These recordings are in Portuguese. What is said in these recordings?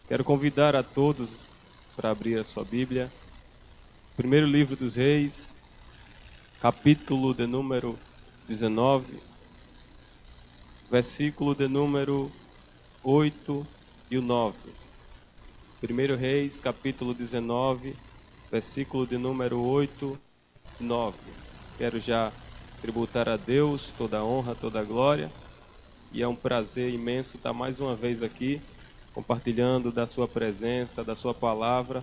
Quero convidar a todos para abrir a sua Bíblia. Primeiro livro dos Reis, capítulo de número 19, versículo de número 8 e o 9. Primeiro Reis, capítulo 19, versículo de número 8 e 9. Quero já tributar a Deus toda a honra, toda a glória. E é um prazer imenso estar mais uma vez aqui, compartilhando da sua presença, da sua palavra,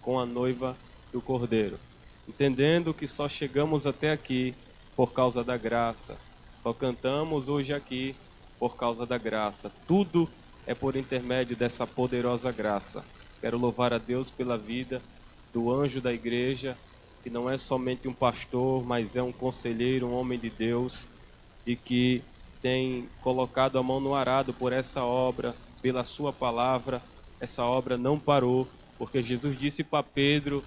com a noiva do Cordeiro. Entendendo que só chegamos até aqui por causa da graça. Só cantamos hoje aqui por causa da graça. Tudo é por intermédio dessa poderosa graça. Quero louvar a Deus pela vida do anjo da igreja, que não é somente um pastor, mas é um conselheiro, um homem de Deus, e que tem colocado a mão no arado por essa obra, pela sua palavra. Essa obra não parou, porque Jesus disse para Pedro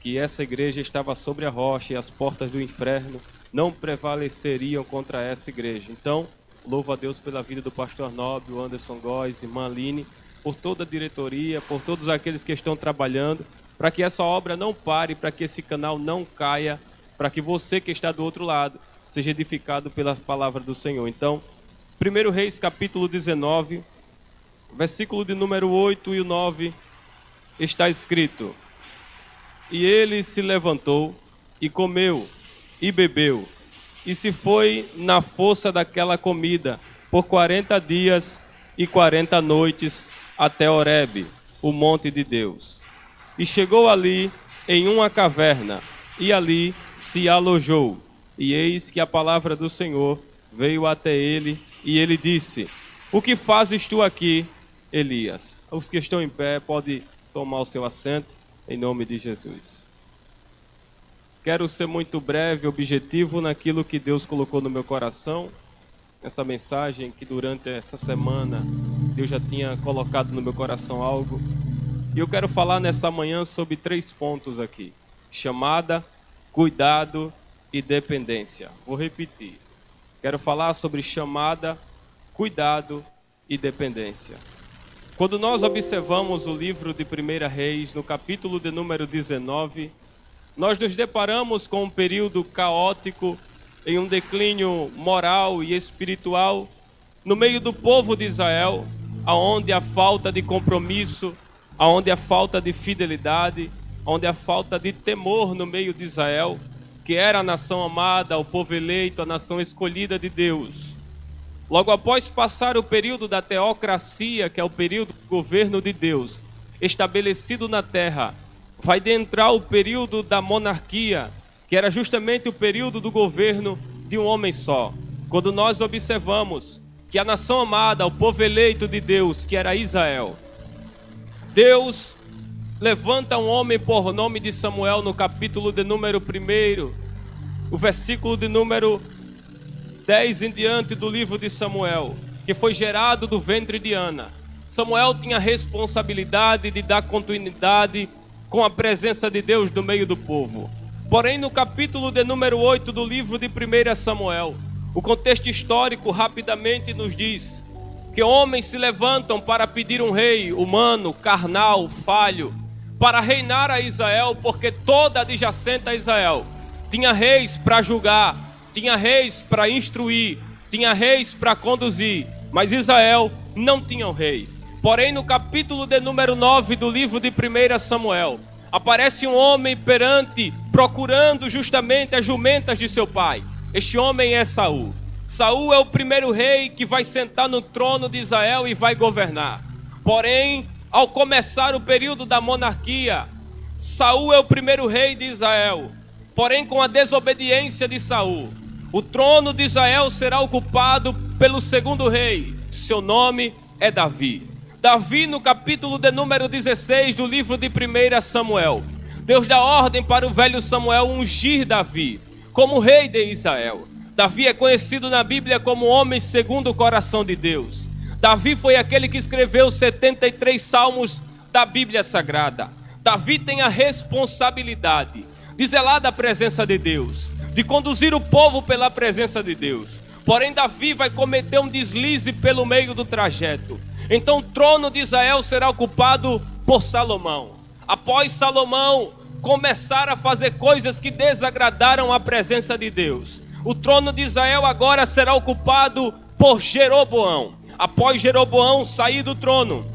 que essa igreja estava sobre a rocha e as portas do inferno não prevaleceriam contra essa igreja. Então, louvo a Deus pela vida do pastor Nobre, o Anderson Góes, irmã Aline, por toda a diretoria, por todos aqueles que estão trabalhando, para que essa obra não pare, para que esse canal não caia, para que você que está do outro lado seja edificado pela palavra do Senhor. Então, 1 Reis capítulo 19, versículo de número 8 e 9, está escrito: E ele se levantou e comeu e bebeu, e se foi na força daquela comida por 40 dias e 40 noites até Horebe, o monte de Deus. E chegou ali em uma caverna, e ali se alojou. E eis que a palavra do Senhor veio até ele, e ele disse: O que fazes tu aqui, Elias? Os que estão em pé podem tomar o seu assento, em nome de Jesus. Quero ser muito breve, objetivo naquilo que Deus colocou no meu coração. Essa mensagem que durante essa semana Deus já tinha colocado no meu coração algo. E eu quero falar nessa manhã sobre 3 pontos aqui: chamada, cuidado e dependência. Vou repetir. Quero falar sobre chamada, cuidado e dependência. Quando nós observamos o livro de 1 Reis, no capítulo de número 19, nós nos deparamos com um período caótico, em um declínio moral e espiritual, no meio do povo de Israel, aonde a falta de compromisso, aonde a falta de fidelidade, onde a falta de temor no meio de Israel, que era a nação amada, o povo eleito, a nação escolhida de Deus. Logo após passar o período da teocracia, que é o período do governo de Deus, estabelecido na terra, vai adentrar o período da monarquia, que era justamente o período do governo de um homem só. Quando nós observamos que a nação amada, o povo eleito de Deus, que era Israel, Deus levanta um homem por nome de Samuel no capítulo de número 1, o versículo de número 10 em diante do livro de Samuel, que foi gerado do ventre de Ana. Samuel tinha a responsabilidade de dar continuidade com a presença de Deus no meio do povo. Porém, no capítulo de número 8 do livro de 1 Samuel, o contexto histórico rapidamente nos diz que homens se levantam para pedir um rei humano, carnal, falho, para reinar a Israel, porque toda adjacente a Israel tinha reis para julgar, tinha reis para instruir, tinha reis para conduzir, mas Israel não tinha um rei. Porém, no capítulo de número 9 do livro de 1 Samuel, aparece um homem perante, procurando justamente as jumentas de seu pai. Este homem é Saul. Saul é o primeiro rei que vai sentar no trono de Israel e vai governar. Porém, ao começar o período da monarquia, Saul é o primeiro rei de Israel. Porém, com a desobediência de Saul, o trono de Israel será ocupado pelo segundo rei. Seu nome é Davi. Davi, no capítulo de número 16 do livro de 1 Samuel, Deus dá ordem para o velho Samuel ungir Davi como rei de Israel. Davi é conhecido na Bíblia como homem segundo o coração de Deus. Davi foi aquele que escreveu 73 salmos da Bíblia Sagrada. Davi tem a responsabilidade de zelar da presença de Deus, de conduzir o povo pela presença de Deus. Porém, Davi vai cometer um deslize pelo meio do trajeto. Então o trono de Israel será ocupado por Salomão. Após Salomão começar a fazer coisas que desagradaram a presença de Deus, o trono de Israel agora será ocupado por Jeroboão. Após Jeroboão sair do trono,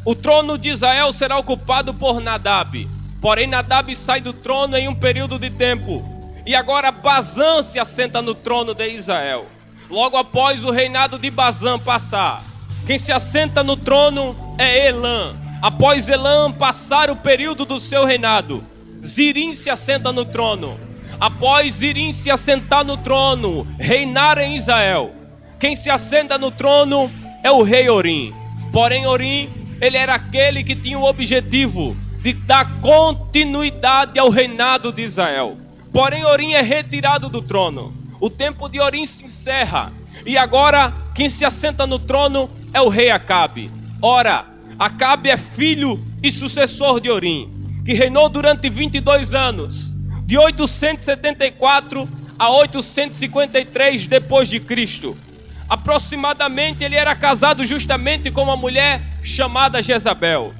o trono de Israel será ocupado por Nadab. Porém Nadab sai do trono em um período de tempo, e agora Bazã se assenta no trono de Israel. Logo após o reinado de Bazã passar, quem se assenta no trono é Elã. Após Elã passar o período do seu reinado, Zirim se assenta no trono. Após Zirim se assentar no trono, reinar em Israel, quem se assenta no trono é o rei Orim. Porém Orim, ele era aquele que tinha o objetivo de dar continuidade ao reinado de Israel. Porém Orim é retirado do trono. O tempo de Orim se encerra, e agora quem se assenta no trono é o rei Acabe. Ora, Acabe é filho e sucessor de Orim, que reinou durante 22 anos, de 874 a 853 depois de Cristo. Aproximadamente ele era casado justamente com uma mulher chamada Jezabel.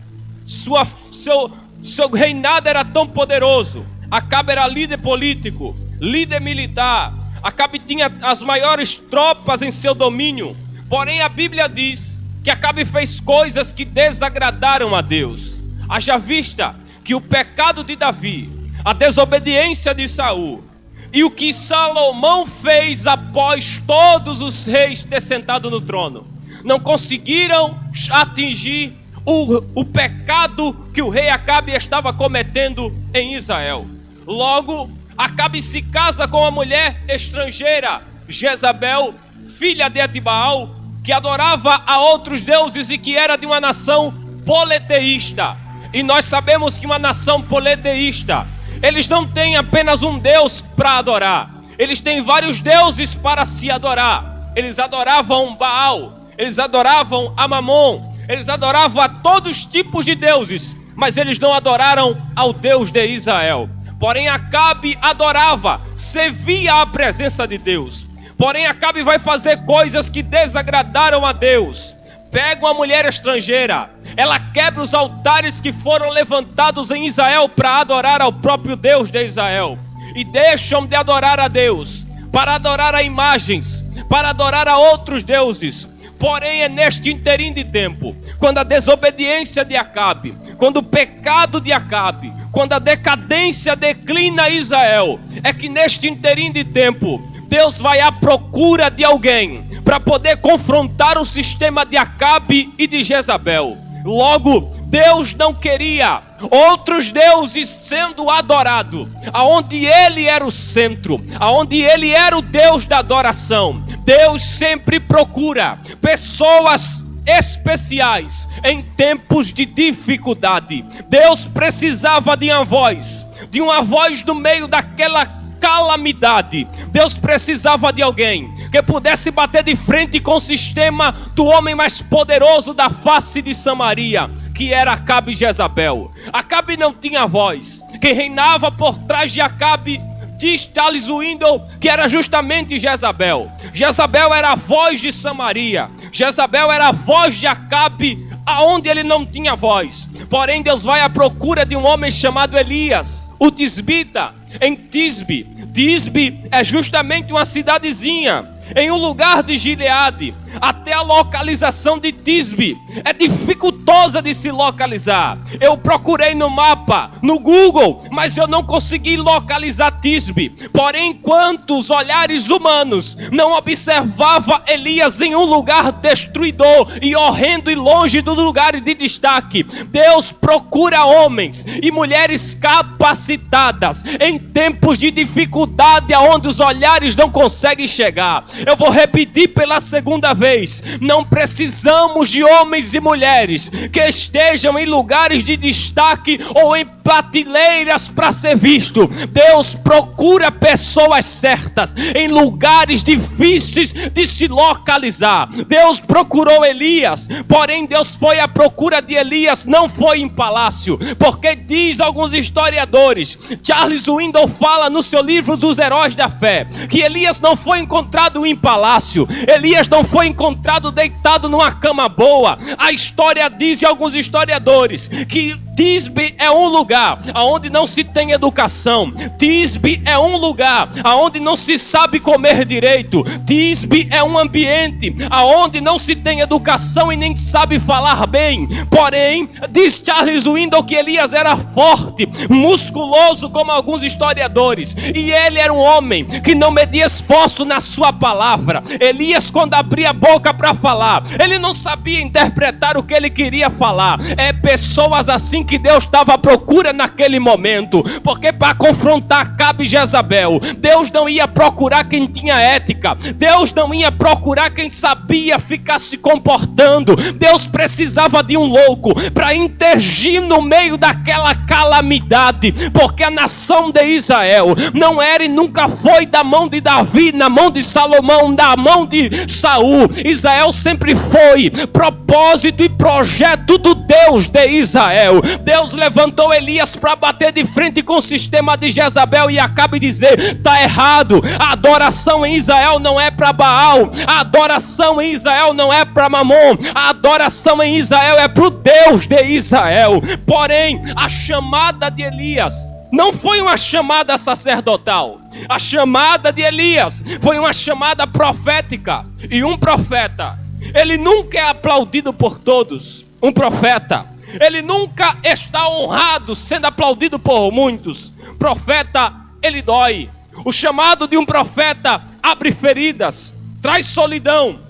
Seu reinado era tão poderoso. Acabe era líder político, líder militar. Acabe tinha as maiores tropas em seu domínio. Porém a Bíblia diz que Acabe fez coisas que desagradaram a Deus. Haja vista que o pecado de Davi, a desobediência de Saul e o que Salomão fez após todos os reis ter sentado no trono, não conseguiram atingir o pecado que o rei Acabe estava cometendo em Israel. Logo, Acabe se casa com uma mulher estrangeira, Jezabel, filha de Etibaal, que adorava a outros deuses e que era de uma nação politeísta. E nós sabemos que uma nação politeísta, eles não têm apenas um Deus para adorar, eles têm vários deuses para se adorar. Eles adoravam Baal, eles adoravam a Mamon, eles adoravam a todos os tipos de deuses, mas eles não adoraram ao Deus de Israel. Porém Acabe adorava, servia à presença de Deus. Porém Acabe vai fazer coisas que desagradaram a Deus. Pega uma mulher estrangeira, ela quebra os altares que foram levantados em Israel para adorar ao próprio Deus de Israel, e deixam de adorar a Deus para adorar a imagens, para adorar a outros deuses. Porém é neste interim de tempo, quando a desobediência de Acabe, quando o pecado de Acabe, quando a decadência declina Israel, é que neste interim de tempo Deus vai à procura de alguém para poder confrontar o sistema de Acabe e de Jezabel. Logo, Deus não queria outros deuses sendo adorados, aonde ele era o centro, aonde ele era o Deus da adoração. Deus sempre procura pessoas especiais em tempos de dificuldade. Deus precisava de uma voz no meio daquela calamidade. Deus precisava de alguém que pudesse bater de frente com o sistema do homem mais poderoso da face de Samaria, que era Acabe e Jezabel. Acabe não tinha voz. Quem reinava por trás de Acabe, diz Charles Swindoll, que era justamente Jezabel. Jezabel era a voz de Samaria. Jezabel era a voz de Acabe, aonde ele não tinha voz. Porém Deus vai à procura de um homem chamado Elias, o tisbita, em Tisbe. Tisbe é justamente uma cidadezinha em um lugar de Gileade. Até a localização de Tisbe é dificultosa de se localizar. Eu procurei no mapa, no Google, mas eu não consegui localizar Tisbe. Porém, enquanto os olhares humanos não observavam Elias em um lugar destruidor e horrendo e longe do lugar de destaque, Deus procura homens e mulheres capacitadas em tempos de dificuldade, aonde os olhares não conseguem chegar. Eu vou repetir pela segunda vez: não precisamos de homens e mulheres que estejam em lugares de destaque ou em prateleiras para ser visto. Deus procura pessoas certas em lugares difíceis de se localizar. Deus procurou Elias, porém Deus foi à procura de Elias, não foi em palácio, porque diz alguns historiadores, Charles Swindoll fala no seu livro dos Heróis da Fé, que Elias não foi encontrado em palácio, Elias não foi encontrado deitado numa cama boa. A história diz, alguns historiadores, que Tisbe é um lugar onde não se tem educação. Tisbe é um lugar onde não se sabe comer direito. Tisbe é um ambiente onde não se tem educação e nem sabe falar bem. Porém, diz Charles Swindoll que Elias era forte, musculoso como alguns historiadores. E ele era um homem que não media esforço na sua palavra. Elias, quando abria a boca para falar, ele não sabia interpretar o que ele queria falar. É pessoas assim que Deus estava à procura naquele momento, porque para confrontar Acabe e Jezabel, Deus não ia procurar quem tinha ética, Deus não ia procurar quem sabia ficar se comportando. Deus precisava de um louco para intergir no meio daquela calamidade, porque a nação de Israel não era e nunca foi da mão de Davi, na mão de Salomão, da mão de Saul. Israel sempre foi propósito e projeto do Deus de Israel. Deus levantou Elias para bater de frente com o sistema de Jezabel e Acabe dizer: está errado, a adoração em Israel não é para Baal, a adoração em Israel não é para Mamon, a adoração em Israel é para o Deus de Israel. Porém, a chamada de Elias não foi uma chamada sacerdotal. A chamada de Elias foi uma chamada profética. E um profeta, ele nunca é aplaudido por todos. Um profeta, ele nunca está honrado sendo aplaudido por muitos. Profeta, ele dói. O chamado de um profeta abre feridas, traz solidão.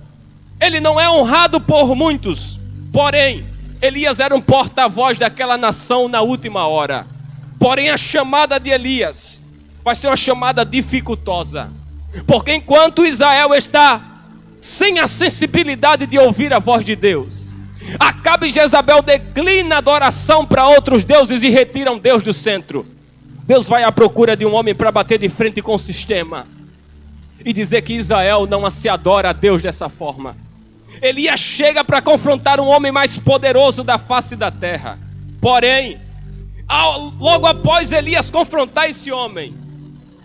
Ele não é honrado por muitos. Porém, Elias era um porta-voz daquela nação na última hora. Porém, a chamada de Elias vai ser uma chamada dificultosa, porque enquanto Israel está sem a sensibilidade de ouvir a voz de Deus, Acabe e Jezabel declinam a adoração para outros deuses e retiram Deus do centro. Deus vai à procura de um homem para bater de frente com o sistema e dizer que Israel não se adora a Deus dessa forma. Elias chega para confrontar um homem mais poderoso da face da terra. Porém, logo após Elias confrontar esse homem,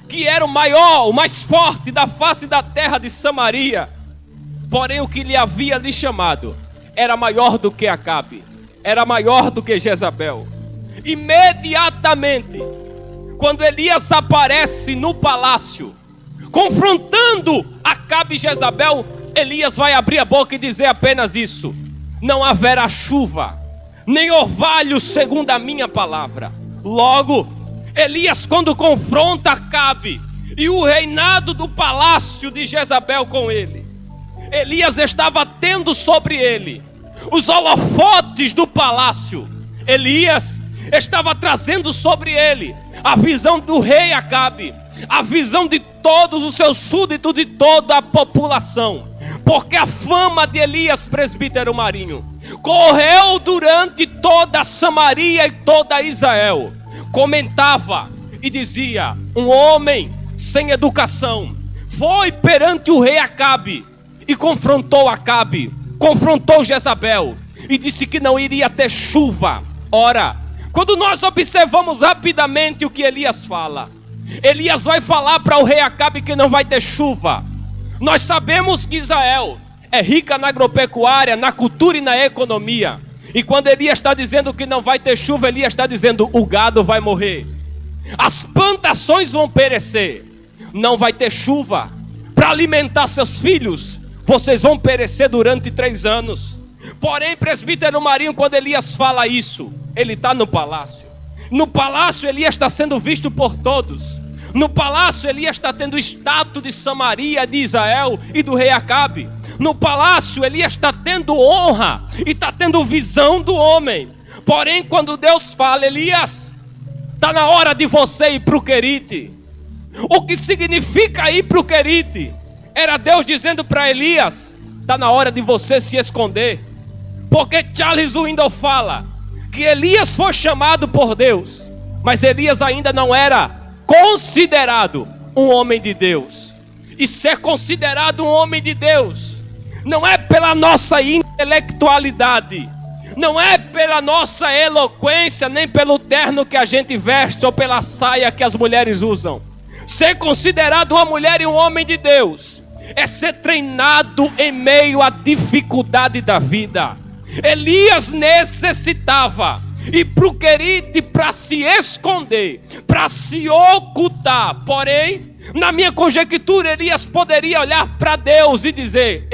que era o maior, o mais forte da face da terra de Samaria, porém o que lhe havia lhe chamado era maior do que Acabe, era maior do que Jezabel. Imediatamente, quando Elias aparece no palácio, confrontando Acabe e Jezabel, Elias vai abrir a boca e dizer apenas isso: não haverá chuva, nem orvalho segundo a minha palavra. Logo, Elias, quando confronta Acabe e o reinado do palácio de Jezabel com ele, Elias estava tendo sobre ele os holofotes do palácio. Elias estava trazendo sobre ele a visão do rei Acabe, a visão de todos os seus súditos, de toda a população. Porque a fama de Elias, presbítero Marinho, correu durante toda a Samaria e toda Israel. Comentava e dizia: um homem sem educação foi perante o rei Acabe e confrontou Acabe, confrontou Jezabel e disse que não iria ter chuva. Ora, quando nós observamos rapidamente o que Elias fala, Elias vai falar para o rei Acabe que não vai ter chuva. Nós sabemos que Israel é rica na agropecuária, na cultura e na economia. E quando Elias está dizendo que não vai ter chuva, Elias está dizendo: o gado vai morrer, as plantações vão perecer, não vai ter chuva para alimentar seus filhos, vocês vão perecer durante 3 anos. Porém, presbítero Marinho, quando Elias fala isso, ele está no palácio. No palácio, Elias está sendo visto por todos. No palácio, Elias está tendo status de Samaria, de Israel e do rei Acabe. No palácio, Elias está tendo honra e está tendo visão do homem. Porém, quando Deus fala: Elias, está na hora de você ir para o Querite. O que significa ir para o Querite? Era Deus dizendo para Elias: está na hora de você se esconder. Porque Charles Swindoll fala que Elias foi chamado por Deus Mas Elias ainda não era considerado um homem de Deus. E ser considerado um homem de Deus não é pela nossa intelectualidade, não é pela nossa eloquência, nem pelo terno que a gente veste ou pela saia que as mulheres usam. Ser considerado uma mulher e um homem de Deus é ser treinado em meio à dificuldade da vida. Elias necessitava ir para o Querite para se esconder, para se ocultar. Porém, na minha conjectura, Elias poderia olhar para Deus e dizer: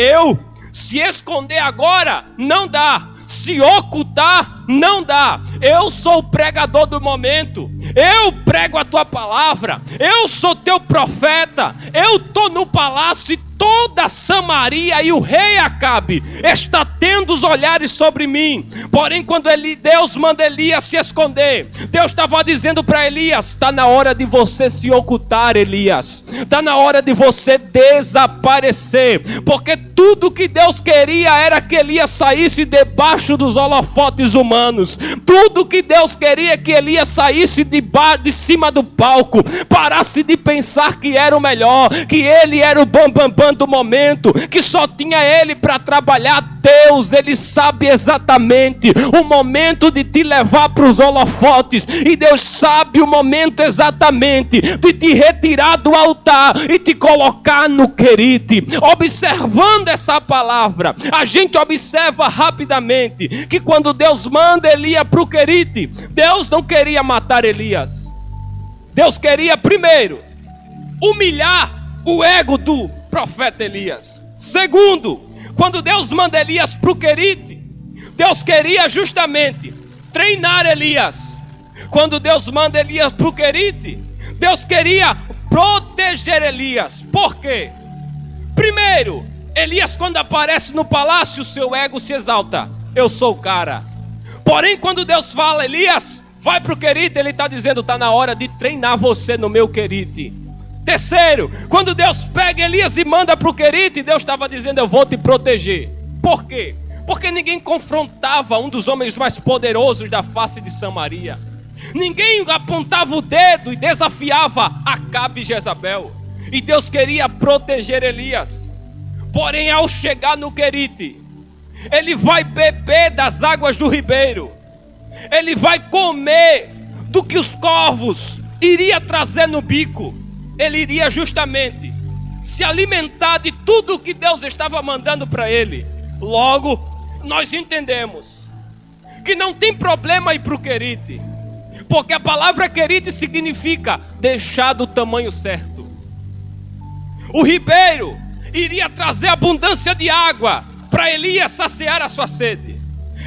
se esconder agora, não dá. Se ocultar, não dá. Eu sou o pregador do momento. Eu prego a tua palavra. Eu sou teu profeta. Eu estou no palácio e toda Samaria e o rei Acabe está tendo os olhares sobre mim. Porém, quando Deus manda Elias se esconder, Deus estava dizendo para Elias: está na hora de você se ocultar, Elias. Está na hora de você desaparecer. Porque tudo que Deus queria era que Elias saísse debaixo dos holofotes humanos. Tudo que Deus queria é que Elias saísse de cima do palco, parasse de pensar que era o melhor, que ele era o bambambam do momento, que só tinha ele para trabalhar. Deus, ele sabe exatamente o momento de te levar para os holofotes, e Deus sabe o momento exatamente de te retirar do altar e te colocar no Querite. Observando essa palavra, a gente observa rapidamente que quando Deus manda Elias para o Querite, Deus não queria matar Elias. Deus queria primeiro humilhar o ego do profeta Elias. Segundo, quando Deus manda Elias para o Querite, Deus queria justamente treinar Elias. Quando Deus manda Elias para o Querite, Deus queria proteger Elias. Por quê? Primeiro, Elias, quando aparece no palácio, seu ego se exalta: eu sou o cara. Porém, quando Deus fala: Elias, vai para o Querite, ele está dizendo: está na hora de treinar você no meu Querite. Terceiro, quando Deus pega Elias e manda para o Querite, Deus estava dizendo: eu vou te proteger. Por quê? Porque ninguém confrontava um dos homens mais poderosos da face de Samaria. Ninguém apontava o dedo e desafiava Acabe e Jezabel. E Deus queria proteger Elias. Porém, ao chegar no Querite, ele vai beber das águas do ribeiro. Ele vai comer do que os corvos iriam trazer no bico. Ele iria justamente se alimentar de tudo que Deus estava mandando para ele. Logo, nós entendemos que não tem problema ir para o Querite, porque a palavra Querite significa deixar do tamanho certo. O ribeiro iria trazer abundância de água para Elias saciar a sua sede.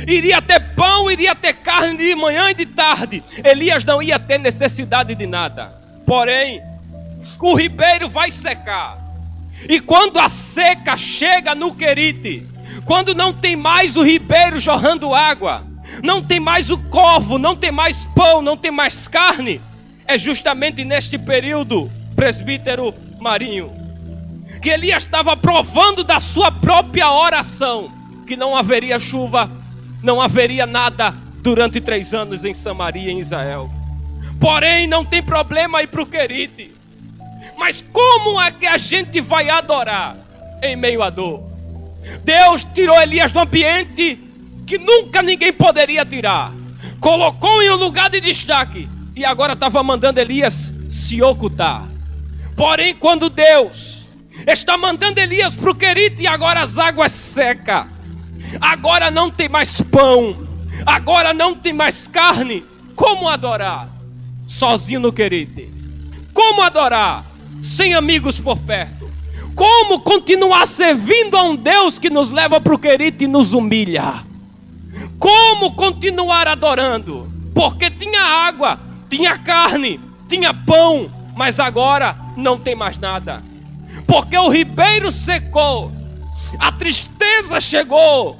Iria ter pão, iria ter carne de manhã e de tarde. Elias não ia ter necessidade de nada. Porém, o ribeiro vai secar. E quando a seca chega no Querite, quando não tem mais o ribeiro jorrando água, não tem mais o corvo, não tem mais pão, não tem mais carne, é justamente neste período, presbítero Marinho, que Elias estava provando da sua própria oração que não haveria chuva, não haveria nada durante 3 anos em Samaria, em Israel. Porém, não tem problema ir para o Querite. Mas como é que a gente vai adorar em meio à dor? Deus tirou Elias do ambiente que nunca ninguém poderia tirar, colocou em um lugar de destaque, e agora estava mandando Elias se ocultar. Porém, quando Deus está mandando Elias para o Querite, e agora as águas secam, agora não tem mais pão, agora não tem mais carne, como adorar sozinho no Querite? Como adorar sem amigos por perto? Como continuar servindo a um Deus que nos leva para o Querite e nos humilha? Como continuar adorando? Porque tinha água, tinha carne, tinha pão, mas agora não tem mais nada. Porque o ribeiro secou, a tristeza chegou.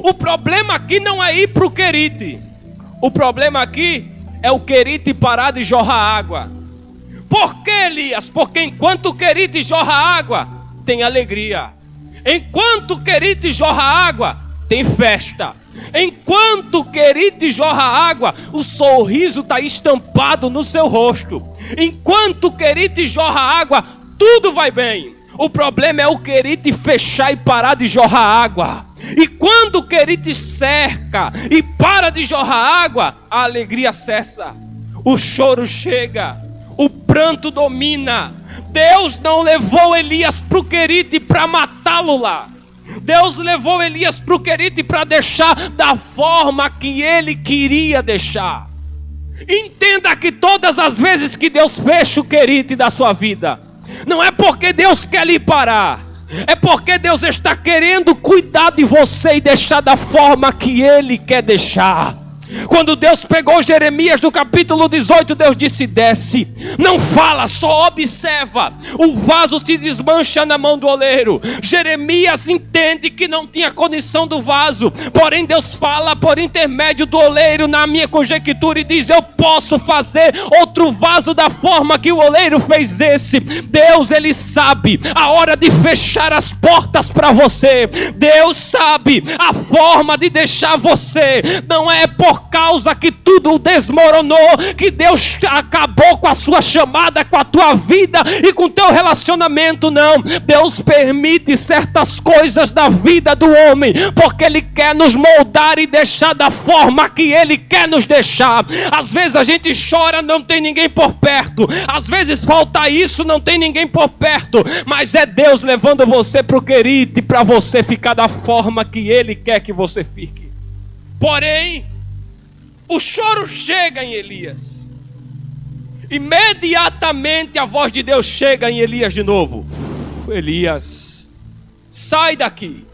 O problema aqui não é ir para o Querite. O problema aqui é o Querite parar de jorrar água. Por que, Elias? Porque enquanto o Querite jorra água, tem alegria. Enquanto o Querite jorra água, tem festa. Enquanto Querite jorra água, o sorriso está estampado no seu rosto. Enquanto Querite jorra água, tudo vai bem. O problema é o Querite fechar e parar de jorrar água. E quando o Querite cerca e para de jorrar água, a alegria cessa. O choro chega, o pranto domina. Deus não levou Elias para o Querite para matá-lo lá. Deus levou Elias para o Querite para deixar da forma que ele queria deixar. Entenda que todas as vezes que Deus fecha o Querite da sua vida, não é porque Deus quer lhe parar, é porque Deus está querendo cuidar de você e deixar da forma que Ele quer deixar. Quando Deus pegou Jeremias no capítulo 18, Deus disse: desce, não fala, só observa. O vaso se desmancha na mão do oleiro. Jeremias entende que não tinha condição do vaso, porém Deus fala por intermédio do oleiro na minha conjectura e diz: eu posso fazer outro vaso da forma que o oleiro fez esse. Deus, Ele sabe a hora de fechar as portas para você. Deus sabe a forma de deixar você. Não é por causa que tudo desmoronou que Deus acabou com a sua chamada, com a tua vida e com o teu relacionamento, não. Deus permite certas coisas da vida do homem porque Ele quer nos moldar e deixar da forma que Ele quer nos deixar. Às vezes a gente chora, não tem ninguém por perto. Às vezes falta isso, não tem ninguém por perto. Mas é Deus levando você para o Querite, para você ficar da forma que Ele quer que você fique. Porém, o choro chega em Elias. Imediatamente a voz de Deus chega em Elias de novo. Elias, sai daqui.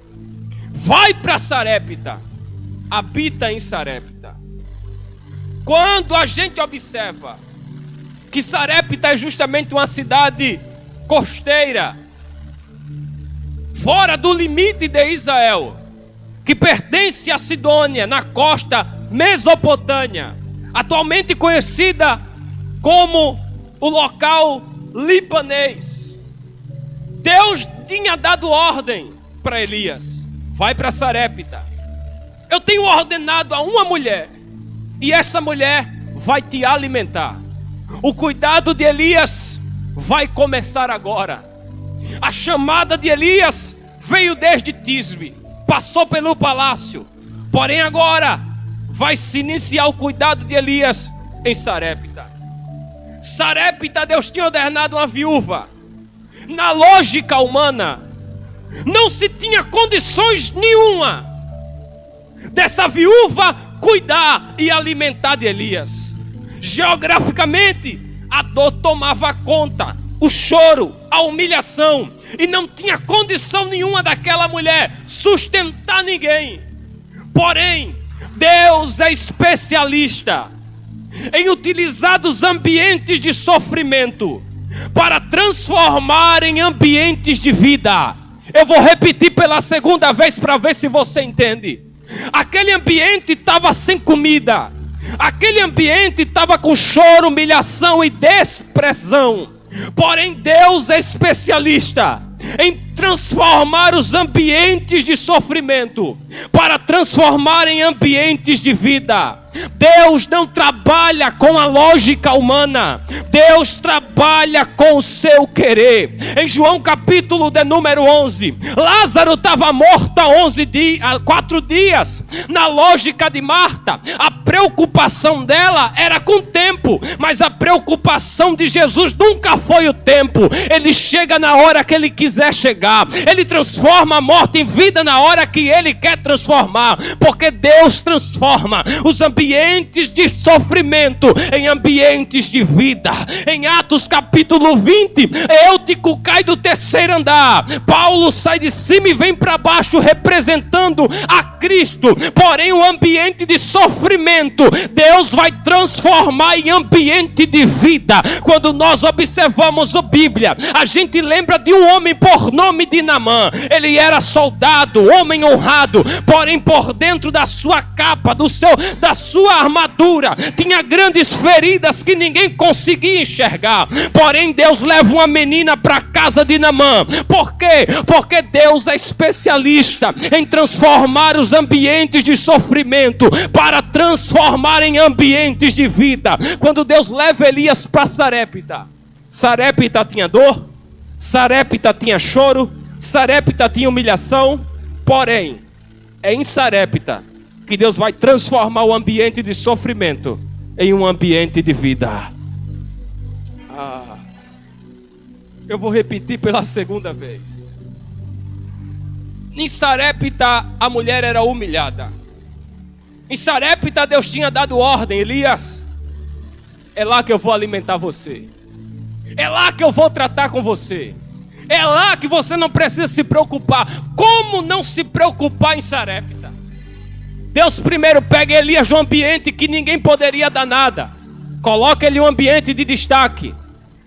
Vai para Sarepta. Habita em Sarepta. Quando a gente observa que Sarepta é justamente uma cidade costeira, fora do limite de Israel, que pertence à Sidônia, na costa Mesopotâmia, atualmente conhecida como o local libanês. Deus tinha dado ordem para Elias: vai para Sarepta. Eu tenho ordenado a uma mulher, e essa mulher vai te alimentar. O cuidado de Elias vai começar agora. A chamada de Elias veio desde Tisbe, passou pelo palácio, porém agora vai se iniciar o cuidado de Elias em Sarepta. Sarepta, Deus tinha ordenado uma viúva. Na lógica humana, não se tinha condições nenhuma dessa viúva cuidar e alimentar de Elias. Geograficamente, a dor tomava conta, o choro, a humilhação, e não tinha condição nenhuma daquela mulher sustentar ninguém. Porém, Deus é especialista em utilizar os ambientes de sofrimento para transformar em ambientes de vida. Eu vou repetir pela segunda vez para ver se você entende. Aquele ambiente estava sem comida. Aquele ambiente estava com choro, humilhação e desprezão. Porém, Deus é especialista em transformar os ambientes de sofrimento para transformar em ambientes de vida. Deus não trabalha com a lógica humana. Deus trabalha com o seu querer. Em João capítulo de número 11, Lázaro estava morto há 4 dias. Na lógica de Marta, a preocupação dela era com o tempo, mas a preocupação de Jesus nunca foi o tempo. Ele chega na hora que Ele quiser chegar. Ele transforma a morte em vida na hora que Ele quer transformar, porque Deus transforma os ambientes de sofrimento em ambientes de vida. Em Atos capítulo 20, Eutico cai do 3º andar, Paulo sai de cima e vem para baixo representando a Cristo. Porém, o ambiente de sofrimento Deus vai transformar em ambiente de vida. Quando nós observamos a Bíblia, a gente lembra de um homem por nome de Naamã. Ele era soldado, homem honrado, porém por dentro da sua capa, da sua armadura, tinha grandes feridas que ninguém conseguia enxergar. Porém, Deus leva uma menina para a casa de Naamã. Por quê? Porque Deus é especialista em transformar os ambientes de sofrimento para transformar em ambientes de vida. Quando Deus leva Elias para Sarepta, Sarepta tinha dor, Sarepta tinha choro, Sarepta tinha humilhação. Porém, é em Sarepta que Deus vai transformar o ambiente de sofrimento em um ambiente de vida. Eu vou repetir pela segunda vez. Em Sarepta a mulher era humilhada. Em Sarepta Deus tinha dado ordem: Elias, é lá que eu vou alimentar você. É lá que eu vou tratar com você. É lá que você não precisa se preocupar. Como não se preocupar em Sarepta? Deus primeiro pega Elias de um ambiente que ninguém poderia dar nada, coloca ele em um ambiente de destaque,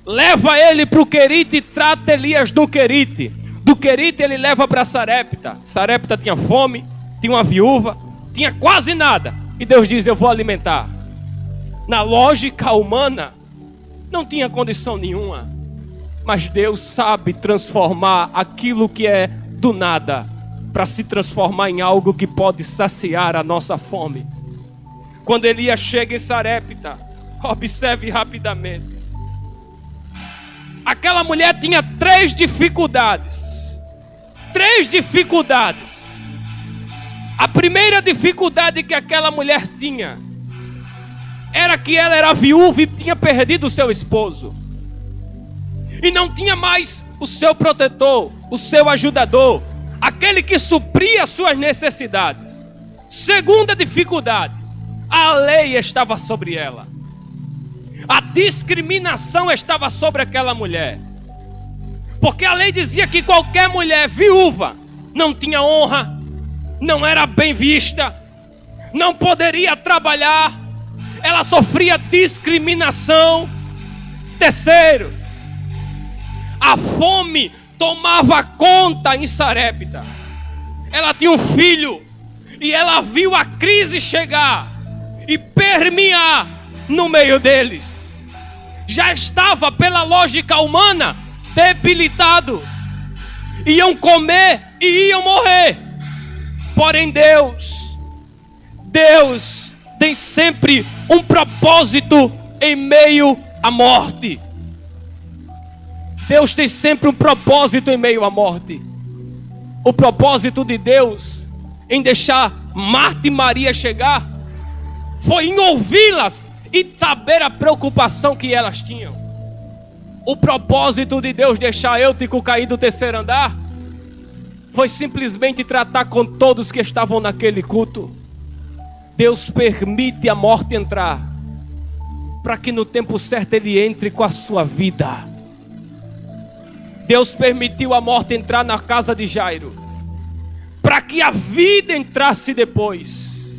leva ele para o Querite e trata Elias do Querite. Do Querite ele leva para Sarepta. Sarepta tinha fome, tinha uma viúva, tinha quase nada. E Deus diz: eu vou alimentar. Na lógica humana, não tinha condição nenhuma. Mas Deus sabe transformar aquilo que é do nada para se transformar em algo que pode saciar a nossa fome. Quando Elias chega em Sarepta, observe rapidamente. Aquela mulher tinha 3 dificuldades. 3 dificuldades. A primeira dificuldade que aquela mulher tinha era que ela era viúva e tinha perdido o seu esposo. E não tinha mais o seu protetor, o seu ajudador, aquele que supria as suas necessidades. Segunda dificuldade, a lei estava sobre ela. A discriminação estava sobre aquela mulher. Porque a lei dizia que qualquer mulher viúva não tinha honra, não era bem vista, não poderia trabalhar, ela sofria discriminação. Terceiro, a fome tomava conta em Sarepta. Ela tinha um filho e ela viu a crise chegar e permear no meio deles. Já estava, pela lógica humana, debilitado. Iam comer e iam morrer. Porém Deus tem sempre um propósito em meio à morte. Deus tem sempre um propósito em meio à morte. O propósito de Deus em deixar Marta e Maria chegar foi em ouvi-las e saber a preocupação que elas tinham. O propósito de Deus deixar Eutico cair do 3º andar foi simplesmente tratar com todos que estavam naquele culto. Deus permite a morte entrar para que no tempo certo ele entre com a sua vida. Deus permitiu a morte entrar na casa de Jairo para que a vida entrasse depois.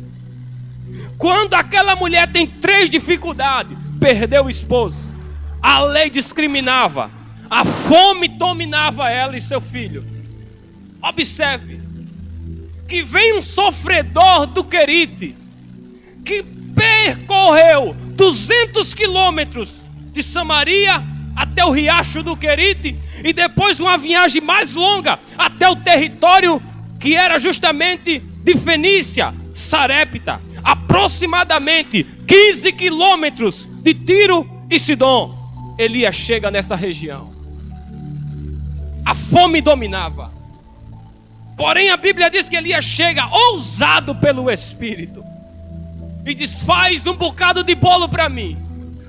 Quando aquela mulher tem 3 dificuldades: perdeu o esposo, a lei discriminava, a fome dominava ela e seu filho. Observe que vem um sofredor do Querite que percorreu 200 quilômetros de Samaria até o riacho do Querite e depois uma viagem mais longa até o território que era justamente de Fenícia, Sarepta, aproximadamente 15 quilômetros de Tiro e Sidom. Elias chega nessa região. A fome dominava. Porém a Bíblia diz que Elias chega ousado pelo Espírito e diz: faz um bocado de bolo para mim,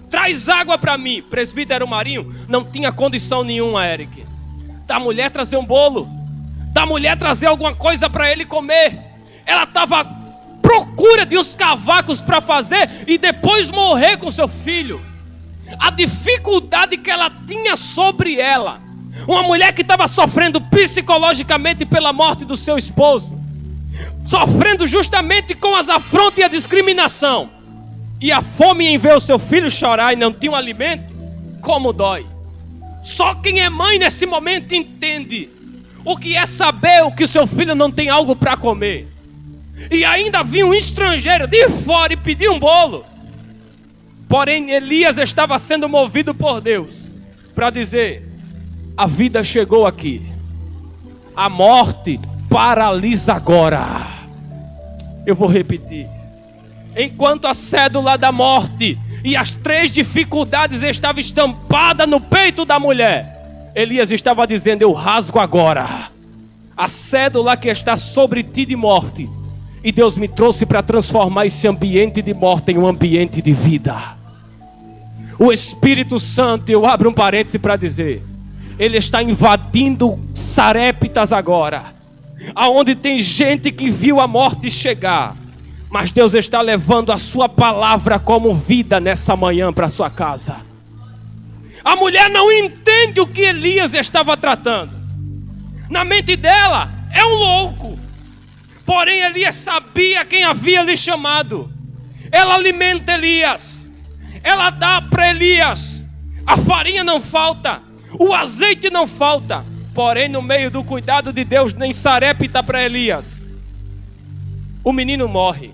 traz água para mim. Presbítero Marinho não tinha condição nenhuma, Eric, da mulher trazer um bolo, da mulher trazer alguma coisa para ele comer. Ela estava à procura de uns cavacos para fazer e depois morrer com seu filho. A dificuldade que ela tinha sobre ela, uma mulher que estava sofrendo psicologicamente pela morte do seu esposo, sofrendo justamente com as afrontas e a discriminação, e a fome em ver o seu filho chorar e não tinha um alimento, como dói. Só quem é mãe nesse momento entende o que é saber o que o seu filho não tem algo para comer. E ainda vinha um estrangeiro de fora e pedia um bolo. Porém, Elias estava sendo movido por Deus para dizer: a vida chegou aqui. A morte paralisa agora. Eu vou repetir. Enquanto a cédula da morte e as 3 dificuldades estavam estampadas no peito da mulher, Elias estava dizendo: eu rasgo agora a cédula que está sobre ti de morte. E Deus me trouxe para transformar esse ambiente de morte em um ambiente de vida. O Espírito Santo, eu abro um parêntese para dizer, ele está invadindo Sareptas agora, aonde tem gente que viu a morte chegar, mas Deus está levando a sua palavra como vida nessa manhã para sua casa. A mulher não entende o que Elias estava tratando. Na mente dela, é um louco. Porém, Elias sabia quem havia lhe chamado. Ela alimenta Elias. Ela dá para Elias. A farinha não falta. O azeite não falta. Porém, no meio do cuidado de Deus, nem Sarepta para Elias, o menino morre.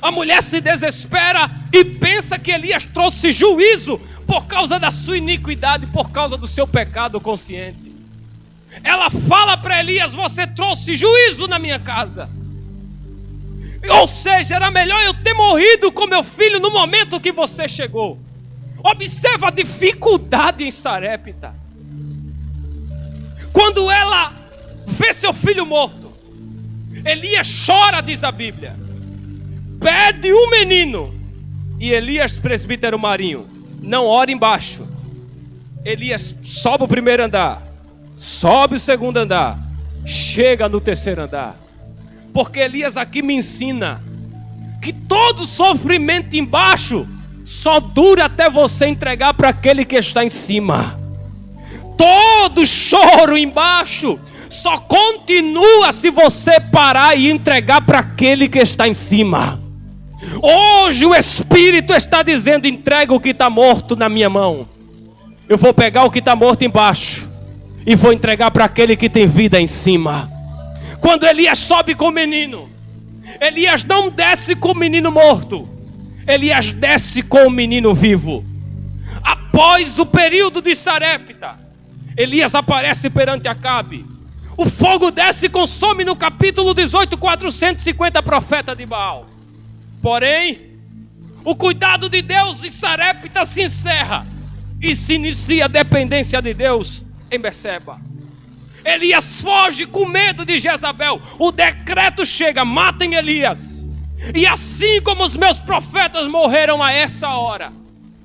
A mulher se desespera e pensa que Elias trouxe juízo por causa da sua iniquidade, por causa do seu pecado consciente. Ela fala para Elias: você trouxe juízo na minha casa. Ou seja, era melhor eu ter morrido com meu filho no momento que você chegou. Observa a dificuldade em Sarepta. Quando ela vê seu filho morto, Elias chora, diz a Bíblia. Pede um menino. E Elias, presbítero Marinho, não ora embaixo. Elias sobe o primeiro andar, sobe o segundo andar, chega no terceiro andar. Porque Elias aqui me ensina que todo sofrimento embaixo só dura até você entregar para aquele que está em cima. Todo choro embaixo só continua se você parar e entregar para aquele que está em cima. Hoje o Espírito está dizendo: entrega o que está morto na minha mão. Eu vou pegar o que está morto embaixo e vou entregar para aquele que tem vida em cima. Quando Elias sobe com o menino, Elias não desce com o menino morto, Elias desce com o menino vivo. Após o período de Sarepta, Elias aparece perante Acabe. O fogo desce e consome no capítulo 18 450 profetas de Baal. Porém, o cuidado de Deus em Sarepta se encerra e se inicia a dependência de Deus em Beceba. Elias foge com medo de Jezabel. O decreto chega: matem Elias. E assim como os meus profetas morreram a essa hora,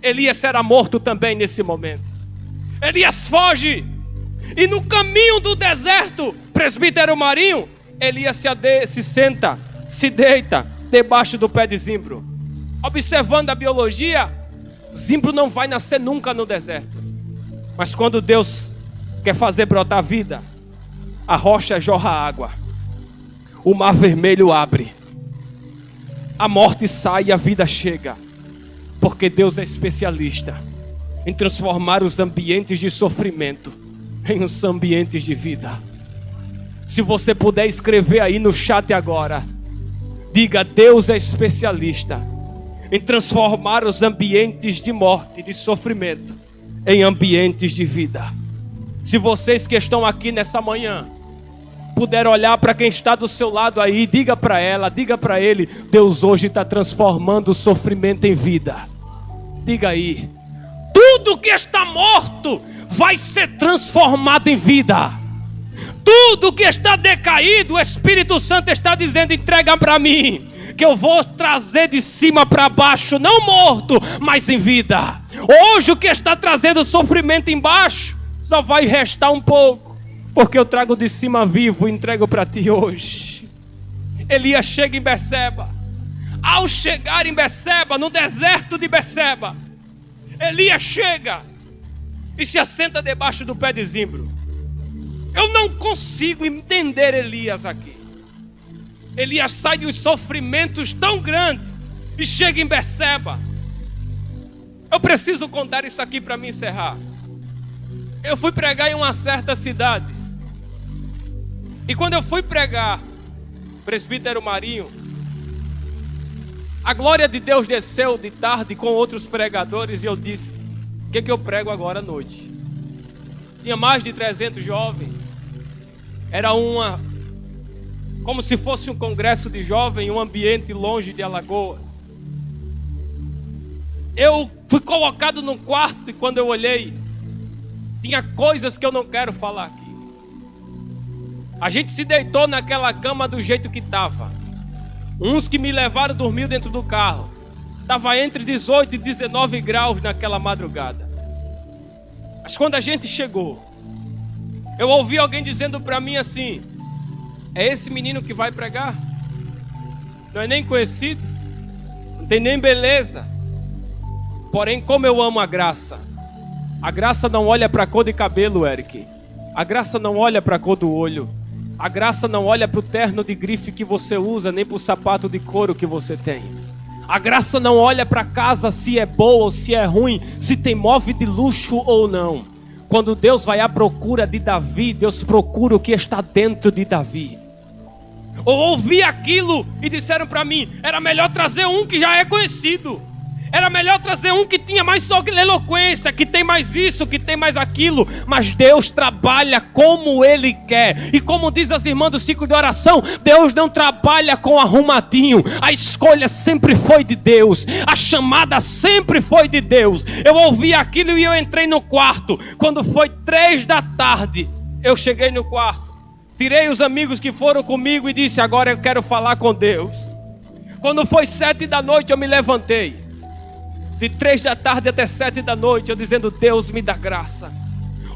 Elias será morto também nesse momento. Elias foge. E no caminho do deserto, presbítero Marinho, Elias se senta, se deita debaixo do pé de zimbro. Observando a biologia, zimbro não vai nascer nunca no deserto. Mas quando Deus quer fazer brotar vida, a rocha jorra água, o mar vermelho abre, a morte sai e a vida chega. Porque Deus é especialista em transformar os ambientes de sofrimento em os ambientes de vida. Se você puder escrever aí no chat agora, diga: Deus é especialista em transformar os ambientes de morte e de sofrimento em ambientes de vida. Se vocês que estão aqui nessa manhã puder olhar para quem está do seu lado aí, diga para ela, diga para ele: Deus hoje está transformando o sofrimento em vida. Diga aí: tudo que está morto vai ser transformado em vida. Tudo que está decaído, o Espírito Santo está dizendo: entrega para mim, que eu vou trazer de cima para baixo, não morto, mas em vida. Hoje o que está trazendo sofrimento embaixo, só vai restar um pouco, porque eu trago de cima vivo e entrego para ti hoje. Elias chega em Beceba. Ao chegar em Beceba, no deserto de Beceba, Elias chega e se assenta debaixo do pé de zimbro. Eu não consigo entender Elias aqui. Elias sai de uns sofrimentos tão grandes e chega em Beceba. Eu preciso contar isso aqui para me encerrar. Eu fui pregar em uma certa cidade. E quando eu fui pregar, presbítero Marinho, a glória de Deus desceu de tarde com outros pregadores e eu disse: o que eu prego agora à noite? Tinha mais de 300 jovens. Era como se fosse um congresso de jovens, um ambiente longe de Alagoas. Eu fui colocado num quarto e quando eu olhei, tinha coisas que eu não quero falar aqui. A gente se deitou naquela cama do jeito que estava. Uns que me levaram dormiu dentro do carro. Estava entre 18 e 19 graus naquela madrugada. Mas quando a gente chegou, eu ouvi alguém dizendo para mim assim: é esse menino que vai pregar? Não é nem conhecido, não tem nem beleza. Porém, como eu amo a graça. A graça não olha para a cor de cabelo, Eric. A graça não olha para a cor do olho. A graça não olha para o terno de grife que você usa, nem para o sapato de couro que você tem. A graça não olha para a casa se é boa ou se é ruim, se tem móvel de luxo ou não. Quando Deus vai à procura de Davi, Deus procura o que está dentro de Davi. Eu ouvi aquilo e disseram para mim: era melhor trazer um que já é conhecido. Era melhor trazer um que tinha mais eloquência, que tem mais isso, que tem mais aquilo. Mas Deus trabalha como Ele quer. E como diz as irmãs do ciclo de oração, Deus não trabalha com arrumadinho. A escolha sempre foi de Deus. A chamada sempre foi de Deus. Eu ouvi aquilo e eu entrei no quarto. Quando foi 3 da tarde, eu cheguei no quarto. Tirei os amigos que foram comigo e disse: agora eu quero falar com Deus. Quando foi 7 da noite, eu me levantei. De 3 da tarde até 7 da noite, eu dizendo: Deus me dá graça.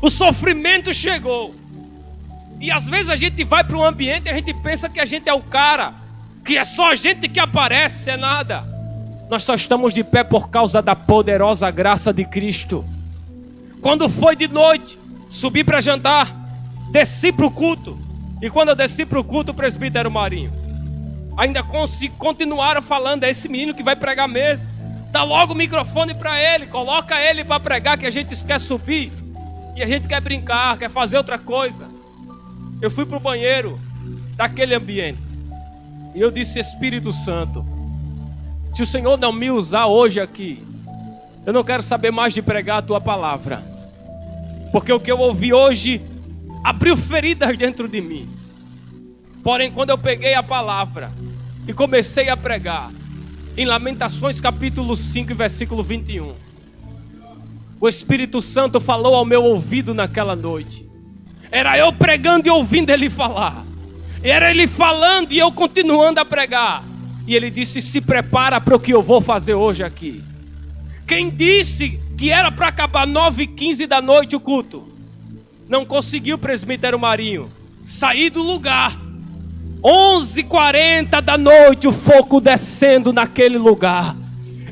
O sofrimento chegou. E às vezes a gente vai para um ambiente e a gente pensa que a gente é o cara, que é só a gente que aparece, é nada. Nós só estamos de pé por causa da poderosa graça de Cristo. Quando foi de noite, subi para jantar, desci para o culto. E quando eu desci para o culto, o presbítero Marinho ainda continuaram falando: é esse menino que vai pregar mesmo. Dá logo o microfone para ele, coloca ele para pregar, que a gente quer subir e a gente quer brincar, quer fazer outra coisa. Eu fui para o banheiro daquele ambiente e eu disse: Espírito Santo, se o Senhor não me usar hoje aqui, eu não quero saber mais de pregar a tua palavra, porque o que eu ouvi hoje abriu feridas dentro de mim. Porém, quando eu peguei a palavra e comecei a pregar, em Lamentações capítulo 5, versículo 21, o Espírito Santo falou ao meu ouvido naquela noite. Era eu pregando e ouvindo ele falar. Era ele falando e eu continuando a pregar. E ele disse: se prepara para o que eu vou fazer hoje aqui. Quem disse que era para acabar 9h15 da noite o culto, não conseguiu, presbítero Marinho, sair do lugar. 11h40 da noite, o fogo descendo naquele lugar.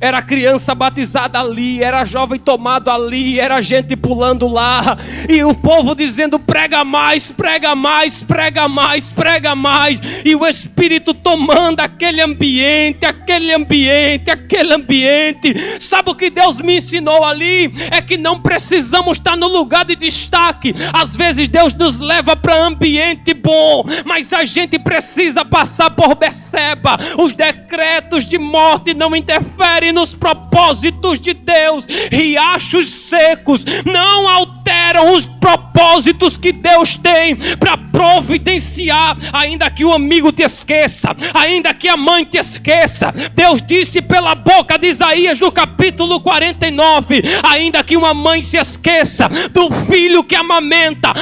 Era criança batizada ali, era jovem tomado ali, era gente pulando lá. E o povo dizendo: prega mais, prega mais, prega mais, prega mais. E o Espírito tomando aquele ambiente, aquele ambiente, aquele ambiente. Sabe o que Deus me ensinou ali? É que não precisamos estar no lugar de destaque. Às vezes Deus nos leva para ambiente bom, mas a gente precisa passar por Beceba. Os decretos de morte não interferem nos propósitos de Deus. Riachos secos não alteram os propósitos que Deus tem para providenciar. Ainda que o amigo te esqueça, ainda que a mãe te esqueça, Deus disse pela boca de Isaías no capítulo 49, ainda que uma mãe se esqueça do filho que amamenta,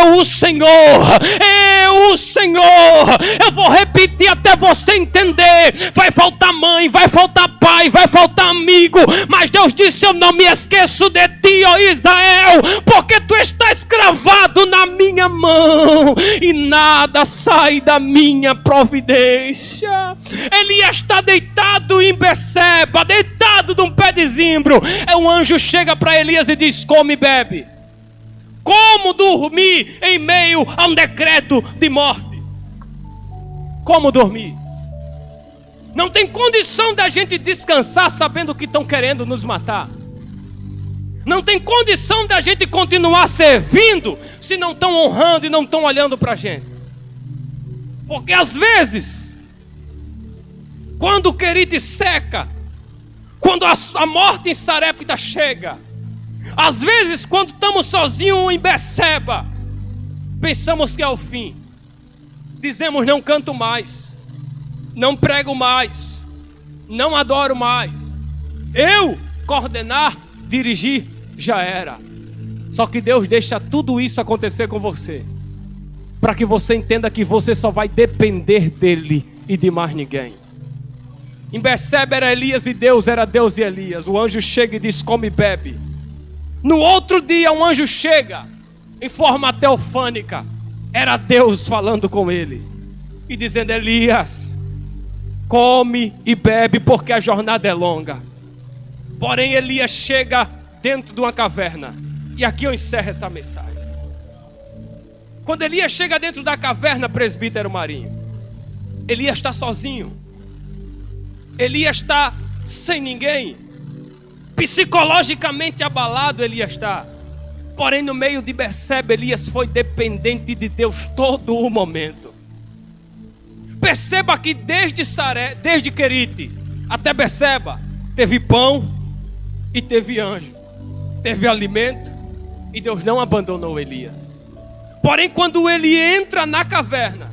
eu o Senhor, eu vou repetir até você entender. Vai faltar mãe, vai faltar pai, vai faltar amigo, mas Deus disse: eu não me esqueço de ti, ó Israel, porque tu estás cravado na minha mão e nada sai da minha providência. Elias está deitado em Beceba, deitado de um pé de zimbro. Um anjo chega para Elias e diz: come e bebe. Como dormir em meio a um decreto de morte? Como dormir? Não tem condição da gente descansar sabendo que estão querendo nos matar. Não tem condição da gente continuar servindo se não estão honrando e não estão olhando para a gente. Porque às vezes Quando Querite seca, quando a morte em Sarepta chega, às vezes quando estamos sozinhos em Beceba, pensamos que é o fim. Dizemos: não canto mais, não prego mais, não adoro mais. Eu coordenar, dirigir, já era. Só que Deus deixa tudo isso acontecer com você, para que você entenda que você só vai depender dele e de mais ninguém. Em Beceba era Elias e Deus, era Deus e Elias. O anjo chega e diz: come e bebe. No outro dia um anjo chega em forma teofânica. Era Deus falando com ele e dizendo: Elias, come e bebe, porque a jornada é longa. Porém Elias chega dentro de uma caverna. E aqui eu encerro essa mensagem. Quando Elias chega dentro da caverna, presbítero Marinho, Elias está sozinho. Elias está sem ninguém. Psicologicamente abalado Elias está. Porém no meio de Beceba, Elias foi dependente de Deus todo o momento. Perceba que desde Querite até Beceba, teve pão e teve anjo, teve alimento, e Deus não abandonou Elias. Porém quando ele entra na caverna,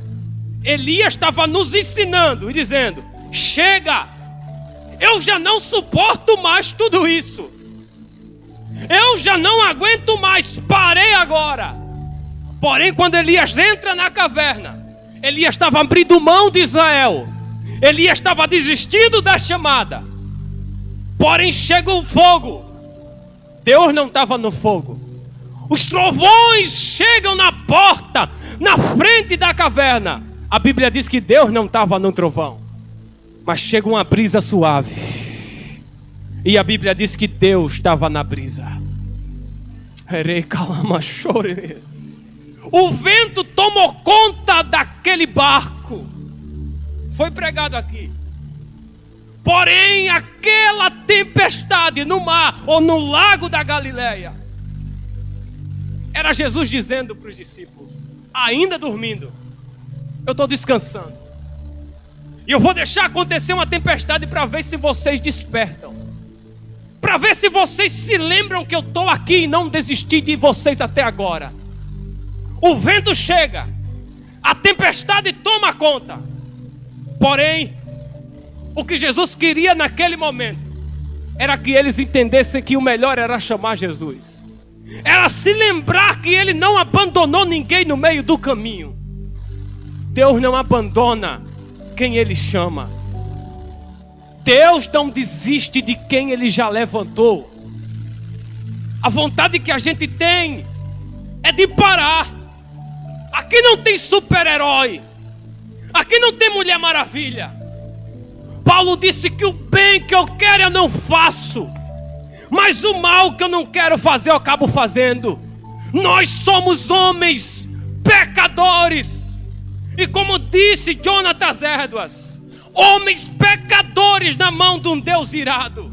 Elias estava nos ensinando e dizendo: chega, eu já não suporto mais tudo isso, eu já não aguento mais, parei agora. Porém quando Elias entra na caverna, Elias estava abrindo mão de Israel, Elias estava desistindo da chamada. Porém chega o fogo, Deus não estava no fogo. Os trovões chegam na porta, na frente da caverna. A Bíblia diz que Deus não estava no trovão, mas chega uma brisa suave, e a Bíblia diz que Deus estava na brisa. O vento tomou conta daquele barco. Foi pregado aqui. Porém aquela tempestade no mar ou no lago da Galileia, era Jesus dizendo para os discípulos, ainda dormindo: eu estou descansando, e eu vou deixar acontecer uma tempestade para ver se vocês despertam, para ver se vocês se lembram que eu estou aqui e não desisti de vocês até agora. O vento chega, a tempestade toma conta. Porém o que Jesus queria naquele momento era que eles entendessem que o melhor era chamar Jesus, era se lembrar que ele não abandonou ninguém no meio do caminho. Deus não abandona quem ele chama. Deus não desiste de quem ele já levantou. A vontade que a gente tem é de parar. Aqui não tem super-herói, aqui não tem Mulher Maravilha. Paulo disse que o bem que eu quero eu não faço, mas o mal que eu não quero fazer eu acabo fazendo. Nós somos homens pecadores, e como disse Jonathan Edwards, homens pecadores na mão de um Deus irado.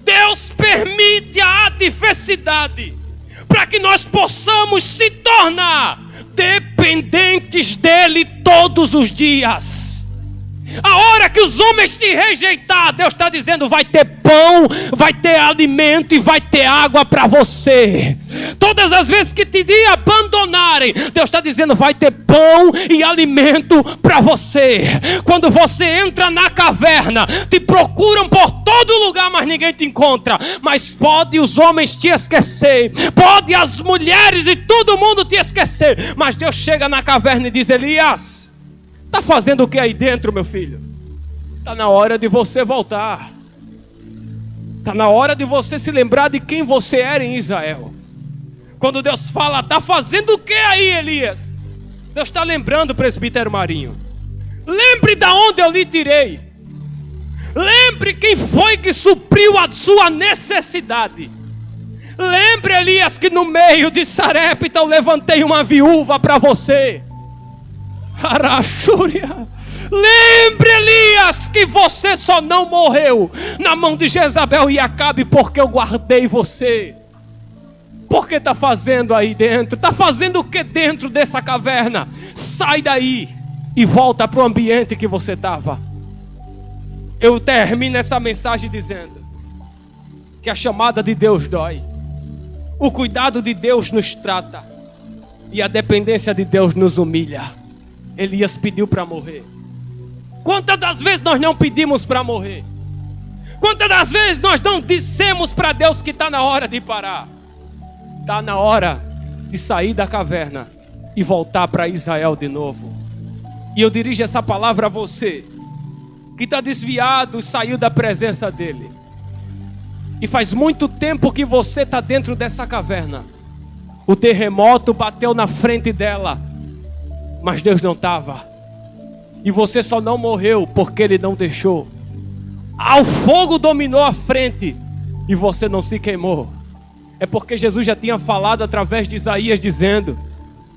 Deus permite a adversidade para que nós possamos se tornar dependentes dele todos os dias. A hora que os homens te rejeitar, Deus está dizendo: vai ter pão, vai ter alimento e vai ter água para você. Todas as vezes que te abandonarem, Deus está dizendo: vai ter pão e alimento para você. Quando você entra na caverna, te procuram por todo lugar, mas ninguém te encontra. Mas pode os homens te esquecer, pode as mulheres e todo mundo te esquecer, mas Deus chega na caverna e diz: Elias, está fazendo o que aí dentro, meu filho? Está na hora de você voltar. Está na hora de você se lembrar de quem você era em Israel. Quando Deus fala: está fazendo o que aí, Elias? Deus está lembrando, presbítero Marinho. Lembre de onde eu lhe tirei. Lembre quem foi que supriu a sua necessidade. Lembre, Elias, que no meio de Sarepta eu levantei uma viúva para você. Arachúria. Lembre, Elias, que você só não morreu na mão de Jezabel e Acabe porque eu guardei você. Por que está fazendo aí dentro? Está fazendo o que dentro dessa caverna? Sai daí e volta para o ambiente que você estava. Eu termino essa mensagem dizendo que a chamada de Deus dói, o cuidado de Deus nos trata e a dependência de Deus nos humilha. Elias pediu para morrer. Quantas das vezes nós não pedimos para morrer? Quantas das vezes nós não dissemos para Deus que está na hora de parar? Está na hora de sair da caverna e voltar para Israel de novo. E eu dirijo essa palavra a você que está desviado, saiu da presença dele. E faz muito tempo que você está dentro dessa caverna. O terremoto bateu na frente dela, mas Deus não estava. E você só não morreu porque Ele não deixou. O fogo dominou a frente e você não se queimou. É porque Jesus já tinha falado através de Isaías dizendo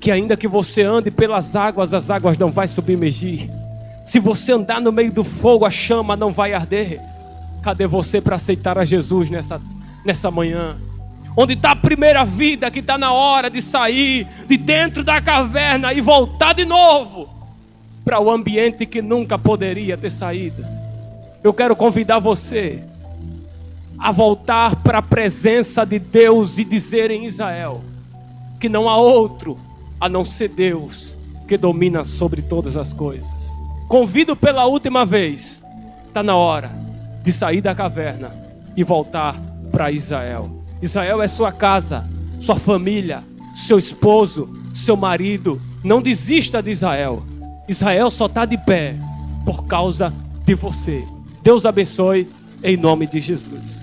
que ainda que você ande pelas águas, as águas não vai submergir. Se você andar no meio do fogo, a chama não vai arder. Cadê você para aceitar a Jesus nessa manhã? Onde está a primeira vida que está na hora de sair de dentro da caverna e voltar de novo para o ambiente que nunca poderia ter saído. Eu quero convidar você a voltar para a presença de Deus e dizer em Israel que não há outro a não ser Deus que domina sobre todas as coisas. Convido pela última vez, está na hora de sair da caverna e voltar para Israel. Israel é sua casa, sua família, seu esposo, seu marido. Não desista de Israel. Israel só está de pé por causa de você. Deus abençoe em nome de Jesus.